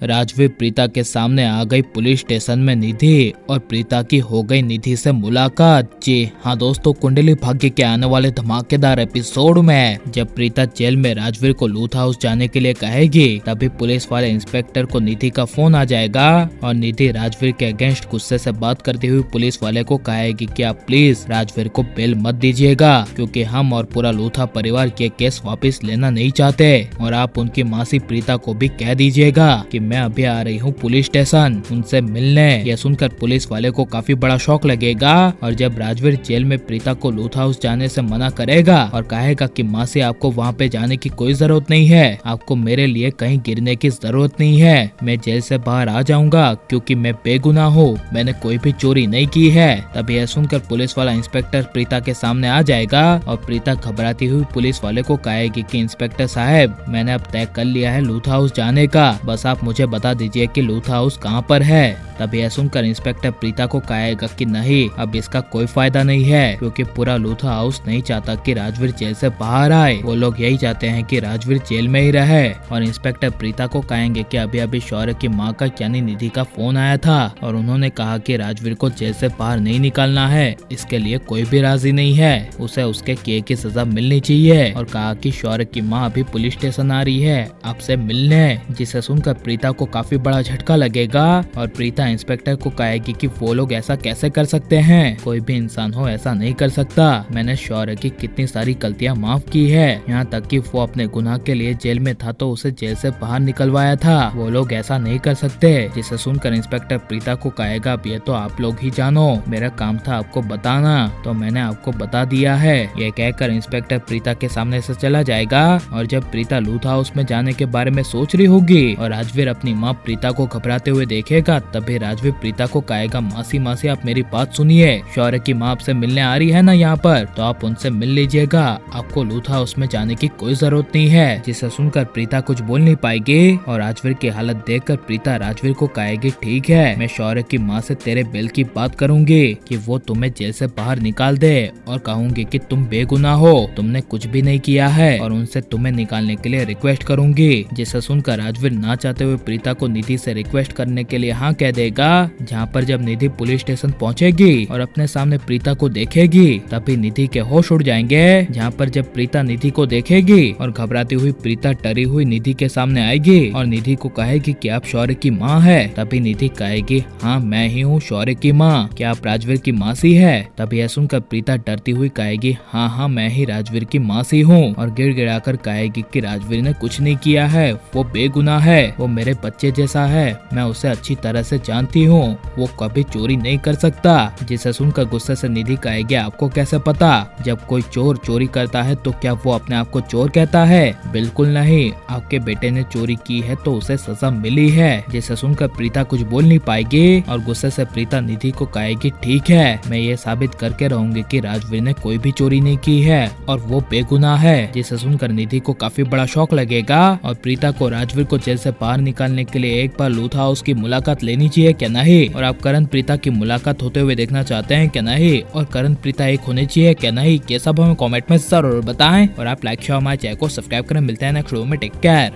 राजवीर प्रीता के सामने आ गई पुलिस स्टेशन में निधि और प्रीता की हो गई निधि से मुलाकात। जी हाँ दोस्तों, कुंडली भाग्य के आने वाले धमाकेदार एपिसोड में जब प्रीता जेल में राजवीर को लूथ हाउस जाने के लिए कहेगी, तभी पुलिस वाले इंस्पेक्टर को निधि का फोन आ जाएगा और निधि राजवीर के अगेंस्ट गुस्से से बात करती हुई पुलिस वाले को कहेगी कि आप प्लीज राजवीर को बेल मत दीजिएगा, क्योंकि हम और पूरा लूथा परिवार के केस वापस लेना नहीं चाहते, और आप उनकी मासी प्रीता को भी कह दीजिएगा कि मैं अभी आ रही हूँ पुलिस स्टेशन उनसे मिलने। यह सुनकर पुलिस वाले को काफी बड़ा शौक लगेगा और जब राजवीर जेल में प्रीता को लूथ हाउस जाने से मना करेगा और कहेगा कि मासी आपको वहाँ पे जाने की कोई जरूरत नहीं है, आपको मेरे लिए कहीं गिरने की जरूरत नहीं है, मैं जेल से बाहर आ जाऊंगा क्योंकि मैं बेगुनाह हूँ, मैंने कोई भी चोरी नहीं की है। तब यह सुनकर पुलिस वाला इंस्पेक्टर प्रीता के सामने आ जाएगा और प्रीता घबराती हुई पुलिस वाले को कहेगी कि इंस्पेक्टर साहब, मैंने अब तय कर लिया है लूथ हाउस जाने का, बस आप मुझे बता दीजिए कि लूथ हाउस कहाँ पर है। तब यह सुनकर इंस्पेक्टर प्रीता को कहेगा कि नहीं, अब इसका कोई फायदा नहीं है, क्योंकि पूरा लूथा हाउस नहीं चाहता कि राजवीर जेल से बाहर आए, वो लोग यही चाहते हैं कि राजवीर जेल में ही रहे। और इंस्पेक्टर प्रीता को कहेंगे कि अभी अभी शौर्य की माँ का यानी निधि का फोन आया था और उन्होंने कहा कि राजवीर को जेल से बाहर नहीं निकालना है, इसके लिए कोई भी राजी नहीं है, उसे उसके किए की सजा मिलनी चाहिए, और कहा कि शौर्य की माँ अभी पुलिस स्टेशन आ रही है आपसे मिलने। जिसे सुनकर प्रीता को काफी बड़ा झटका लगेगा और प्रीता इंस्पेक्टर को कहेगी कि वो लोग ऐसा कैसे कर सकते हैं, कोई भी इंसान हो ऐसा नहीं कर सकता, मैंने शौर्य की कितनी सारी गलतियां माफ की है, यहाँ तक कि वो अपने गुनाह के लिए जेल में था तो उसे जेल से बाहर निकलवाया था, वो लोग ऐसा नहीं कर सकते। जिसे सुनकर इंस्पेक्टर प्रीता को कहेगा अब ये तो आप लोग ही जानो, मेरा काम था आपको बताना तो मैंने आपको बता दिया है। ये कहकर इंस्पेक्टर प्रीता के सामने से चला जाएगा और जब प्रीता लूथ हाउस में जाने के बारे में सोच रही होगी और राजवीर अपनी माँ प्रीता को घबराते हुए देखेगा, तभी राजवीर प्रीता को कहेगा मासी मासी आप मेरी बात सुनिए, शौर्य की माँ आपसे मिलने आ रही है ना यहाँ पर, तो आप उनसे मिल लीजिएगा, आपको लूथ हाउस में जाने की कोई जरूरत नहीं है। जिसे सुनकर प्रीता कुछ बोल नहीं पाएगी और राजवीर की हालत देखकर प्रीता राजवीर को कहेगी ठीक है, मैं शौर्य की माँ से तेरे बेल की बात करूंगी कि वो तुम्हें जेल से बाहर निकाल दे और कहूंगी कि तुम बेगुनाह हो, तुमने कुछ भी नहीं किया है, और उनसे तुम्हें निकालने के लिए रिक्वेस्ट करूंगी। जिसे सुनकर राजवीर ना चाहते हुए प्रीता को निधि से रिक्वेस्ट करने के लिए हाँ कह देगा। जहाँ पर जब निधि पुलिस स्टेशन पहुँचेगी और अपने सामने प्रीता को देखेगी, तभी निधि के होश उड़ जाएंगे। जहाँ पर जब प्रीता निधि को देखेगी और घबराती हुई प्रीता डरी हुई निधि के सामने आएगी और निधि को कहेगी कि आप शौर्य की माँ है, तभी निधि कहेगी हाँ मैं ही हूँ शौर्य की माँ, क्या आप राजवीर की मासी है। तभी यह सुनकर प्रीता डरती हुई कहेगी हाँ हाँ मैं ही राजवीर की मासी हूँ, और गिड़गिड़ाकर कहेगी कि राजवीर ने कुछ नहीं किया है, वो बेगुनाह है, वो मेरे बच्चे जैसा है, मैं उसे अच्छी तरह से जानती हूँ, वो कभी चोरी नहीं कर सकता। जिसे सुनकर गुस्से से निधि कहेगी आपको कैसे पता, जब कोई चोर चोरी करता है तो क्या वो अपने आप को चोर कहता है, बिल्कुल नहीं, आपके बेटे ने चोरी की है तो उसे सजा मिली है। जिसे सुनकर प्रीता कुछ बोल नहीं पाएगी और गुस्से से प्रीता निधि को कहेगी ठीक है, मैं ये साबित करके रहूंगी कि राजवीर ने कोई भी चोरी नहीं की है और वो बेगुनाह है। जिसे सुनकर निधि को काफी बड़ा शौक लगेगा और प्रीता को राजवीर को जेल से बाहर निकालने के लिए एक बार लूथ हाउस की मुलाकात लेनी चाहिए क्या नहीं, और आप करण प्रीता की मुलाकात होते हुए देखना चाहते हैं क्या नहीं, और करण प्रीता एक होने चाहिए क्या नहीं, ये सब हमें कमेंट में जरूर बताएं, और आप लाइक शेयर हमारे चैनल को सब्सक्राइब करें। मिलते हैं नेक्स्ट वीडियो में, टेक केयर।